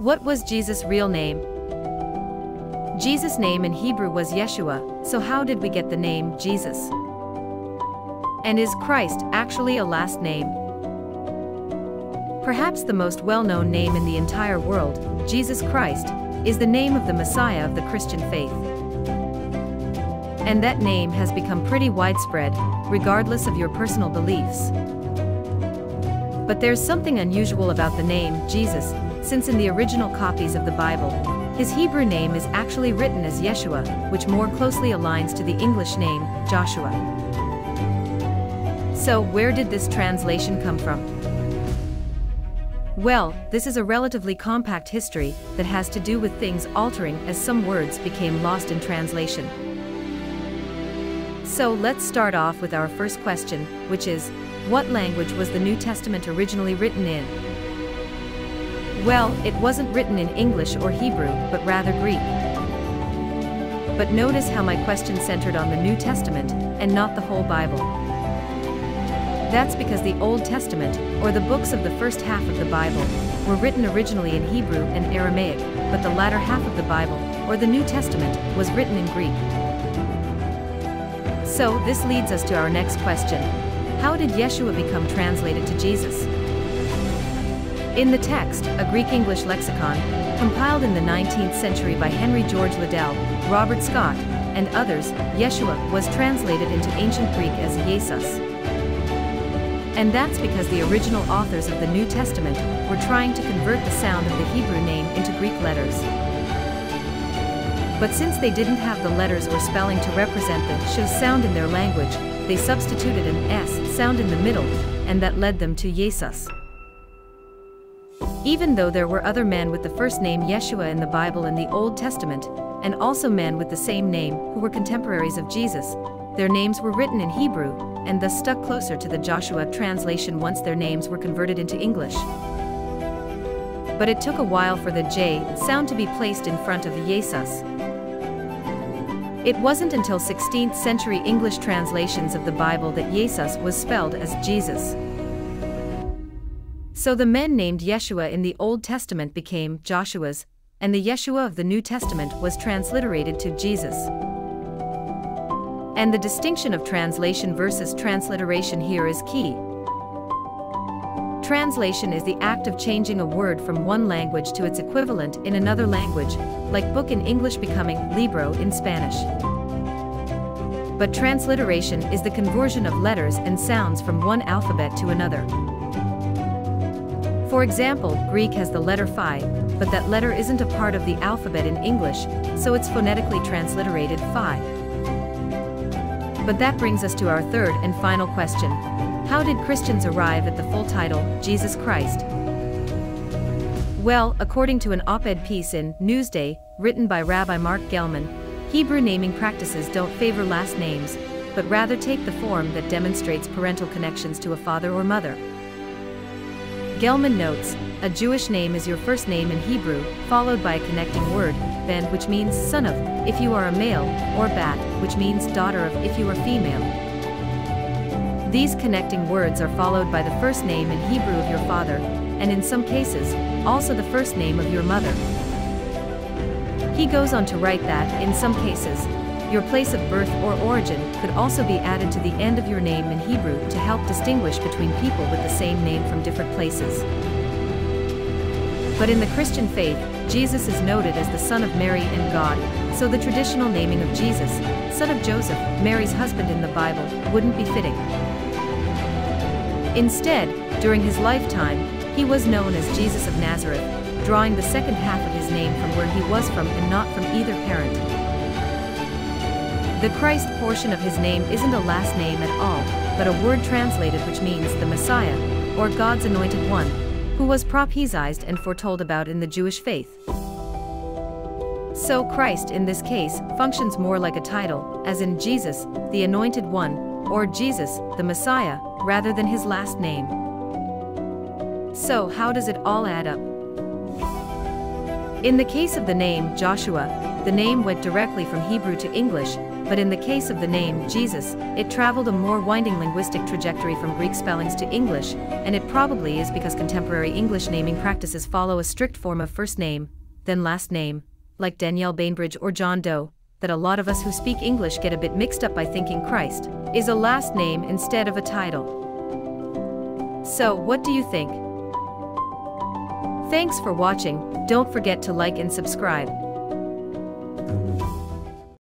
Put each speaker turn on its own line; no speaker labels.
What was Jesus' real name? Jesus' name in Hebrew was Yeshua, so how did we get the name Jesus? And is Christ actually a last name? Perhaps the most well-known name in the entire world, Jesus Christ, is the name of the Messiah of the Christian faith. And that name has become pretty widespread, regardless of your personal beliefs. But there's something unusual about the name Jesus, since in the original copies of the Bible, his Hebrew name is actually written as Yeshua, which more closely aligns to the English name, Joshua. So, where did this translation come from? Well, this is a relatively compact history that has to do with things altering as some words became lost in translation. So let's start off with our first question, which is, what language was the New Testament originally written in? Well, it wasn't written in English or Hebrew, but rather Greek. But notice how my question centered on the New Testament, and not the whole Bible. That's because the Old Testament, or the books of the first half of the Bible, were written originally in Hebrew and Aramaic, but the latter half of the Bible, or the New Testament, was written in Greek. So, this leads us to our next question. How did Yeshua become translated to Jesus? In the text, a Greek-English lexicon, compiled in the 19th century by Henry George Liddell, Robert Scott, and others, Yeshua was translated into ancient Greek as Iesus. And that's because the original authors of the New Testament were trying to convert the sound of the Hebrew name into Greek letters. But since they didn't have the letters or spelling to represent the sh sound in their language, they substituted an s sound in the middle, and that led them to Iesus. Even though there were other men with the first name Yeshua in the Bible in the Old Testament, and also men with the same name who were contemporaries of Jesus, their names were written in Hebrew, and thus stuck closer to the Joshua translation once their names were converted into English. But it took a while for the J sound to be placed in front of the Iesus. It wasn't until 16th century English translations of the Bible that Iesus was spelled as Jesus. So the men named Yeshua in the Old Testament became Joshua's, and the Yeshua of the New Testament was transliterated to Jesus. And the distinction of translation versus transliteration here is key. Translation is the act of changing a word from one language to its equivalent in another language, like book in English becoming libro in Spanish. But transliteration is the conversion of letters and sounds from one alphabet to another. For example, Greek has the letter phi, but that letter isn't a part of the alphabet in English, so it's phonetically transliterated phi. But that brings us to our third and final question. How did Christians arrive at the full title, Jesus Christ? Well, according to an op-ed piece in Newsday, written by Rabbi Mark Gelman, Hebrew naming practices don't favor last names, but rather take the form that demonstrates parental connections to a father or mother. Gelman notes, a Jewish name is your first name in Hebrew, followed by a connecting word, ben, which means son of, if you are a male, or bat, which means daughter of, if you are female. These connecting words are followed by the first name in Hebrew of your father, and in some cases, also the first name of your mother. He goes on to write that, in some cases, your place of birth or origin could also be added to the end of your name in Hebrew to help distinguish between people with the same name from different places. But in the Christian faith, Jesus is noted as the son of Mary and God, so the traditional naming of Jesus, son of Joseph, Mary's husband in the Bible, wouldn't be fitting. Instead, during his lifetime, he was known as Jesus of Nazareth, drawing the second half of his name from where he was from and not from either parent. The Christ portion of his name isn't a last name at all, but a word translated which means the Messiah, or God's anointed one, who was prophesied and foretold about in the Jewish faith. So Christ in this case functions more like a title, as in Jesus, the Anointed One, or Jesus, the Messiah, rather than his last name. So how does it all add up? In the case of the name Joshua, the name went directly from Hebrew to English, but in the case of the name Jesus, it traveled a more winding linguistic trajectory from Greek spellings to English, and it probably is because contemporary English naming practices follow a strict form of first name, then last name, like Danielle Bainbridge or John Doe, that a lot of us who speak English get a bit mixed up by thinking Christ is a last name instead of a title. So, what do you think? Thanks for watching. Don't forget to like and subscribe.